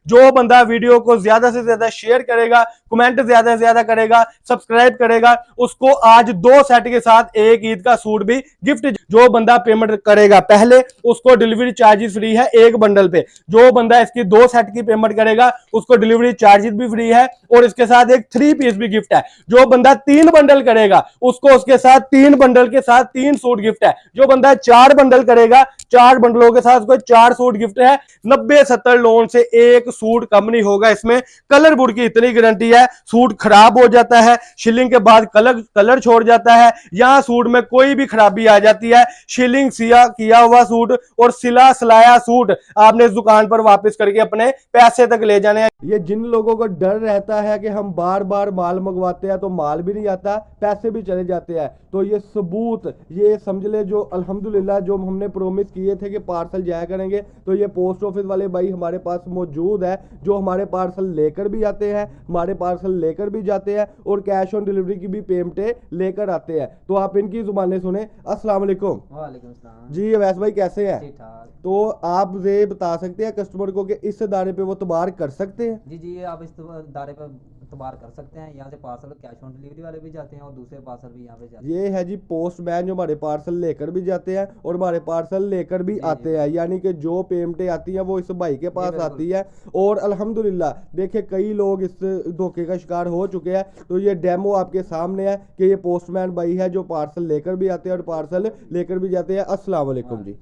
जो बंदा वीडियो को ज्यादा से ज्यादा शेयर करेगा, कमेंट ज्यादा से ज्यादा करेगा, सब्सक्राइब करेगा, उसको आज 2 सेट के साथ एक ईद का सूट भी गिफ्ट। जो बंदा पेमेंट करेगा पहले उसको डिलीवरी चार्जेस फ्री है एक बंडल पे। जो बंदा इसकी 2 सेट की पेमेंट करेगा उसको डिलीवरी चार्जेस भी फ्री है और इसके साथ एक 3 पीस भी गिफ्ट है। जो बंदा 3 बंडल करेगा उसको उसके साथ 3 बंडल के साथ 3 सूट गिफ्ट है। जो बंदा 4 बंडल करेगा 4 बंडलों के साथ उसको 4 सूट गिफ्ट है। 90-70 लोन से एक सूट कम नहीं होगा। इसमें कलर बोर्ड की इतनी गारंटी है, सूट खराब हो जाता है शिलिंग के बाद कलर छोड़ जाता है, यहां सूट में कोई भी खराबी आ जाती है, शिलिंग सिया किया हुआ सूट और सिला सिलाया सूट आपने इस दुकान पर वापस करके अपने पैसे तक ले जाने हैं। ये जिन लोगों को डर रहता है कि हम बार बार माल मंगवाते हैं तो माल भी नहीं आता, पैसे भी चले जाते हैं, तो ये सबूत ये समझ ले जो अल्हम्दुलिल्लाह जो हमने प्रोमिस किए थे कि पार्सल जाया करेंगे, तो ये पोस्ट ऑफिस वाले भाई हमारे पास मौजूद है जो हमारे पार्सल लेकर भी आते हैं, हमारे पार्सल लेकर भी जाते हैं और कैश ऑन डिलीवरी की भी पेमेंटें लेकर आते हैं। तो आप इनकी जुबानें सुने। अस्सलाम वालेकुम। वालेकुम सलाम जी अवैस भाई कैसे हैं? ठीक ठाक। तो आप ये बता सकते हैं कस्टमर को कि इस दायरे पे वो तबार कर सकते हैं? जी आप इस दायरे पर तबार कर सकते हैं। यहाँ से पार्सल कैश ऑन डिलीवरी वाले भी जाते हैं और दूसरे पार्सल भी यहाँ पे जाते हैं। ये है जी पोस्टमैन जो हमारे पार्सल लेकर भी जाते हैं और हमारे पार्सल लेकर भी आते हैं, यानी कि जो पेमेंटें आती हैं वो इस भाई के पास आती है। और अल्हम्दुलिल्लाह देखिए कई लोग इस धोखे का शिकार हो चुके हैं, तो ये डेमो आपके सामने है कि ये पोस्टमैन भाई है जो पार्सल लेकर भी आते हैं और पार्सल लेकर भी जाते हैं। अस्सलाम वालेकुम जी।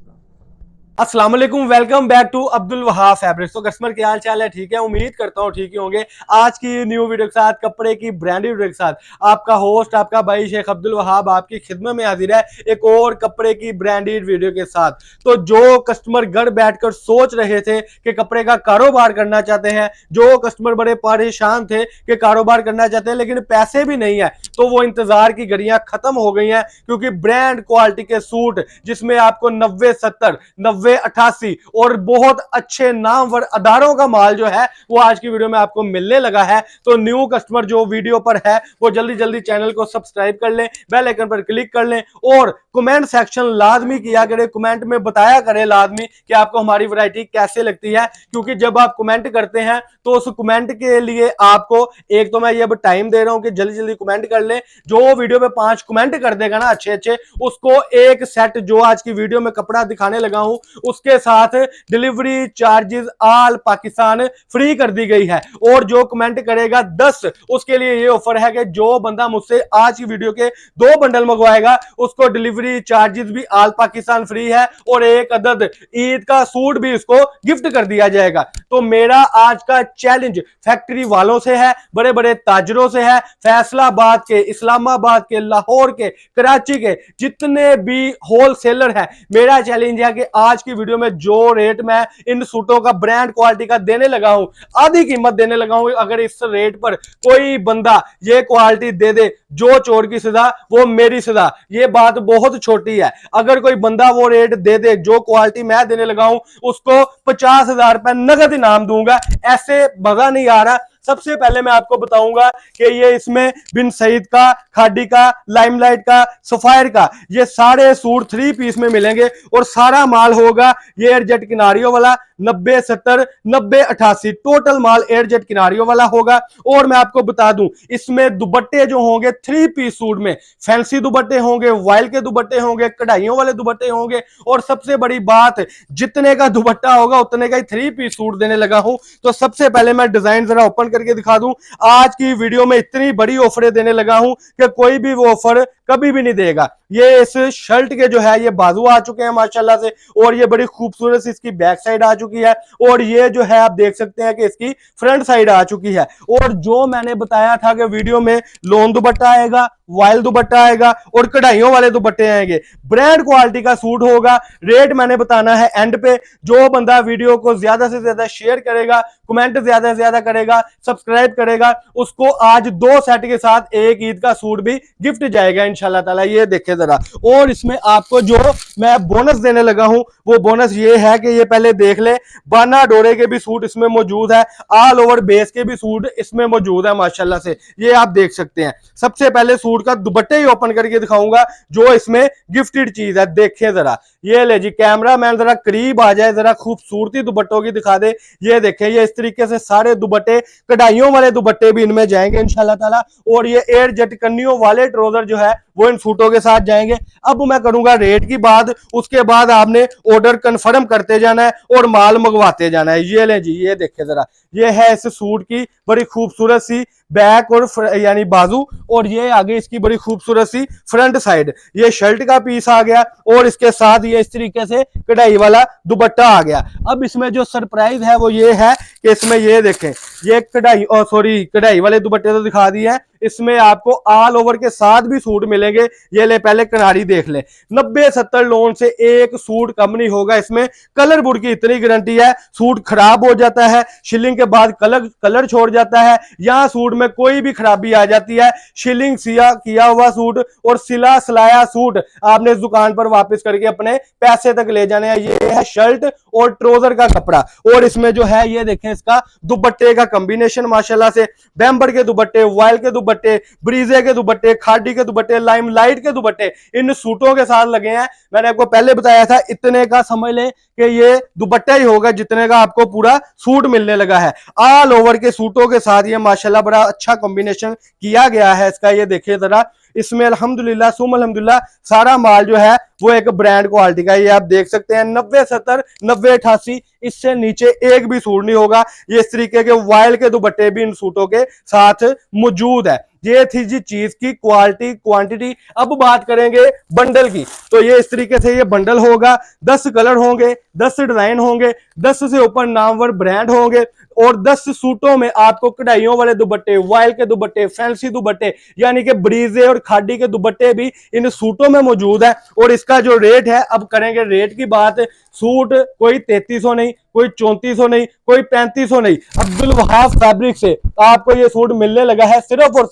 अस्सलाम वालेकुम, welcome back to Abdul Wahab fabrics. तो कस्टमर क्या हाल चाल है? ठीक है, उम्मीद करता हूँ ठीक ही होंगे। आज की न्यू वीडियो के साथ, कपड़े की ब्रांडेड वीडियो के साथ आपका होस्ट आपका भाई शेख अब्दुल वहाब आपकी खिदमत में हाजिर है एक और कपड़े की ब्रांडेड वीडियो के साथ। तो जो कस्टमर घर बैठकर सोच रहे थे कि कपड़े का कारोबार करना चाहते हैं, जो कस्टमर बड़े परेशान थे कि कारोबार करना चाहते हैं लेकिन पैसे भी नहीं है, तो वो इंतजार की घड़ियां खत्म हो गई हैं, क्योंकि ब्रांड क्वालिटी के सूट जिसमें आपको 90-70 90-88 और बहुत अच्छे नामवर अदारों का माल जो है वो आज की वीडियो में आपको मिलने लगा है। तो न्यू कस्टमर जो वीडियो पर है वो जल्दी जल्दी चैनल को सब्सक्राइब कर लें, बेल आइकन पर क्लिक कर लें और कमेंट सेक्शन लाजमी किया करें, कमेंट में बताया करें लाजमी कि आपको हमारी वैरायटी कैसे लगती है, क्योंकि जब आप कमेंट करते हैं तो उस कमेंट के लिए आपको एक तो मैं ये टाइम दे रहा हूं कि जल्दी जल्दी कमेंट कर लें। जो वीडियो पे 5 कमेंट कर देगा ना अच्छे अच्छे, उसको एक सेट जो आज की वीडियो में कपड़ा दिखाने लगा हूं उसके साथ delivery charges all Pakistan free कर दी गई है। और जो कमेंट करेगा 10 उसके लिए ये ऑफर है कि जो बंदा मुझसे आज की वीडियो के 2 बंडल मंगवाएगा उसको डिलीवरी चार्जेस भी ऑल पाकिस्तान फ्री है और एक अदद ईद का सूट भी उसको गिफ्ट कर दिया जाएगा। तो मेरा आज का चैलेंज फैक्ट्री वालों से है, बड़े बड़े ताजरों से है, फैसलाबाद के, इस्लामाबाद के, लाहौर के, कराची के जितने भी होलसेलर है, मेरा चैलेंज है कि आज की वीडियो में जो रेट मैं इन सूटों का ब्रांड क्वालिटी का देने लगा हूं, आधी कीमत देने लगा हूं, अगर इस रेट पर कोई बंदा ये क्वालिटी दे दे, जो चोर की सजा वो मेरी सजा। ये बात बहुत छोटी है। अगर कोई बंदा वो रेट दे दे जो क्वालिटी मैं देने लगा हूं, उसको 50,000 रुपए नगद इनाम दूंगा। ऐसे मजा नहीं आ रहा। सबसे पहले मैं आपको बताऊंगा कि ये इसमें बिन सईद का, खाडी का, लाइमलाइट का, सफायर का ये सारे सूट 3 पीस में मिलेंगे और सारा माल होगा ये एयरजेट किनारियों वाला 90-70 90-88 टोटल माल एयरजेट किनारियों वाला होगा। और मैं आपको बता दूं इसमें दुपट्टे जो होंगे 3 पीस सूट में फैंसी दुपट्टे होंगे, वाइल के दुपट्टे होंगे, कढ़ाइयों वाले दुपट्टे होंगे और सबसे बड़ी बात जितने का दुपट्टा होगा उतने का ही 3 पीस सूट देने लगा हूं। तो सबसे पहले मैं डिजाइन जरा ओपन करके दिखा दूं। आज की वीडियो में इतनी बड़ी ऑफरें देने लगा हूं कि कोई भी वो ऑफर कभी भी नहीं देगा। ये इस शर्ट के जो है ये बाजू आ चुके हैं माशाल्लाह से और ये बड़ी खूबसूरत इसकी बैक साइड आ चुकी है और ये जो है आप देख सकते हैं कि इसकी फ्रंट साइड आ चुकी है। और जो मैंने बताया था कि वीडियो में लोन दुपट्टा आएगा, वाइल दुपट्टा आएगा और कढ़ाइयों वाले दुपट्टे आएंगे, ब्रांड क्वालिटी का सूट होगा। रेट मैंने बताना है एंड पे। जो बंदा वीडियो को ज्यादा से ज्यादा शेयर करेगा, कमेंट ज्यादा से ज्यादा करेगा, सब्सक्राइब करेगा उसको आज 2 सेट के साथ एक ईद का सूट भी गिफ्ट जाएगा इंशाल्लाह ताला। ये देखे जरा, और इसमें आपको जो मैं बोनस देने लगा हूं वो बोनस ये है कि ये पहले देख ले, बाना डोरे के भी सूट इसमें मौजूद है, ऑल ओवर बेस के भी सूट इसमें मौजूद है माशाल्लाह से, ये आप देख सकते हैं। सबसे पहले सूट का दुपट्टे ही ओपन करके दिखाऊंगा जो इसमें गिफ्टेड चीज है। देखें जरा, ये ले जी कैमरा मैन जरा करीब आ जाए, जरा खूबसूरती दुपट्टों की दिखा दे। ये देखें, ये इस तरीके से सारे दुपट्टे, कढ़ाइयों वाले दुपट्टे भी इनमें जाएंगे इंशाल्लाह ताला, और ये एयर जेट कन्नियों वाले ट्राउजर जो है वो इन सूटों के साथ जाएंगे। अब मैं करूंगा रेट की बात, उसके बाद आपने ऑर्डर कंफर्म करते जाना है और माल मंगवाते जाना है। ये ले जी, ये देखें जरा, ये है इस सूट की बड़ी खूबसूरत सी बैक और यानी बाजू, और ये आगे इसकी बड़ी खूबसूरत सी फ्रंट साइड, ये शर्ट का पीस आ गया और इसके साथ ये इस तरीके से कढ़ाई वाला दुपट्टा आ गया। अब इसमें जो सरप्राइज है वो ये है कि इसमें ये देखें, ये कढ़ाई वाले दुपट्टे तो दिखा दिए हैं, इसमें आपको ऑल ओवर के साथ भी सूट मिलेंगे। ये ले पहले किनारी देख ले, 90-70 लोन से एक सूट कम नहीं होगा इसमें। कलर बुड की इतनी गारंटी है, सूट खराब हो जाता है शिलिंग के बाद कलर छोड़ जाता है, यहाँ सूट में कोई भी खराबी आ जाती है, शिलिंग किया हुआ सूट और सिला सिलाया सूट आपने इस दुकान पर वापस करके अपने पैसे तक ले जाने हैं। ये है शर्ट और ट्राउजर का कपड़ा, और इसमें जो है ये देखें इसका दुपट्टे का कॉम्बिनेशन माशाल्लाह से, बैम्बर के दुपट्टे, वायल के दुपट्टे, ब्रीजे के दुपट्टे, खाडी के दुपट्टे, लाइमलाइट के दुपट्टे इन सूटों के साथ लगे हैं। मैंने आपको पहले बताया था इतने का समझ ले कि ये दुपट्टा ही होगा जितने का आपको पूरा सूट मिलने लगा है। ऑल ओवर के सूटों के साथ ये माशाल्लाह बड़ा अच्छा कॉम्बिनेशन किया गया है इसका। ये देखिए जरा, इसमें अल्हम्दुलिल्लाह सुम अल्हम्दुलिल्लाह सारा माल जो है वो एक ब्रांड क्वालिटी का, ये आप देख सकते हैं 90-70, 90-88, इससे नीचे एक भी सूट नहीं होगा। ये इस तरीके के वायल के दुपट्टे भी इन सूटों के साथ मौजूद है। ये थी जी चीज की क्वालिटी क्वांटिटी। अब बात करेंगे बंडल की, तो ये इस तरीके से ये बंडल होगा, 10 कलर होंगे, 10 डिजाइन होंगे, 10 से ऊपर नामवर ब्रांड होंगे, और 10 सूटों में आपको कढ़ाइयों वाले दुपट्टे, वायल के दुपट्टे, फैंसी दुपट्टे यानी कि ब्रीजे और खाडी के दुपट्टे भी इन सूटों में मौजूद है। और इसका जो रेट है, अब करेंगे रेट की बात। सूट कोई 3300 नहीं, कोई 3400 नहीं, कोई 3500 नहीं, अब्दुल वहाब फैब्रिक से आपको ये सूट मिलने लगा है सिर्फ और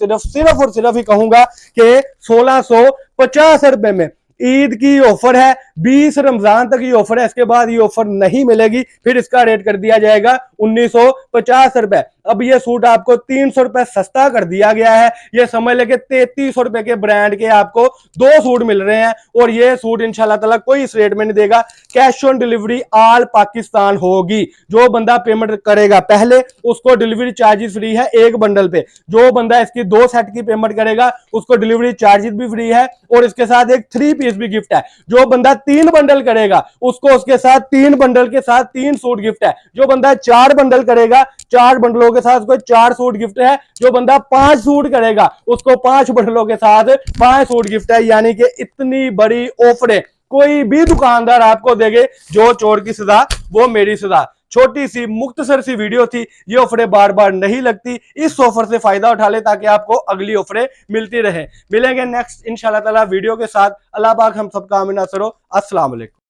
सिर्फ ही कहूंगा कि 1650 रुपए में। ईद की ऑफर है, 20 रमजान तक ये ऑफर है, इसके बाद ये ऑफर नहीं मिलेगी, फिर इसका रेट कर दिया जाएगा 1950 रुपए। अब ये सूट आपको 300 रुपए सस्ता कर दिया गया है। ये समझ लेके 3300 रुपए के ब्रांड के आपको 2 सूट मिल रहे हैं, और ये सूट इंशाल्लाह ताला कोई इस रेट में नहीं देगा। Cash on delivery all Pakistan होगी। जो बंदा पेमेंट करेगा पहले उसको डिलीवरी चार्जेस फ्री है एक बंडल पे। जो बंदा इसकी 2 सेट की पेमेंट करेगा उसको डिलीवरी चार्जेस भी फ्री है, और इसके साथ एक 3 पीस भी गिफ्ट है। जो बंदा 3 बंडल करेगा उसको उसके साथ 3 बंडल के साथ 3 सूट गिफ्ट है। जो बंदा 4 बंडल करेगा 4 बंडलों के साथ उसको 4 सूट गिफ्ट है। जो बंदा 5 सूट करेगा उसको 5 बंडलों के साथ 5 सूट गिफ्ट है। यानी कि इतनी बड़ी ऑफरें कोई भी दुकानदार आपको देंगे। जो चोर की सजा वो मेरी सजा। छोटी सी मुख्तसर सी वीडियो थी, ये ऑफरें बार बार नहीं लगती, इस ऑफर से फायदा उठा ले ताकि आपको अगली ऑफरें मिलती रहे। मिलेंगे नेक्स्ट इंशाल्लाह ताला वीडियो के साथ। अल्लाह पाक हम सबका आमीन नासर हो। अस्सलाम वालेकुम।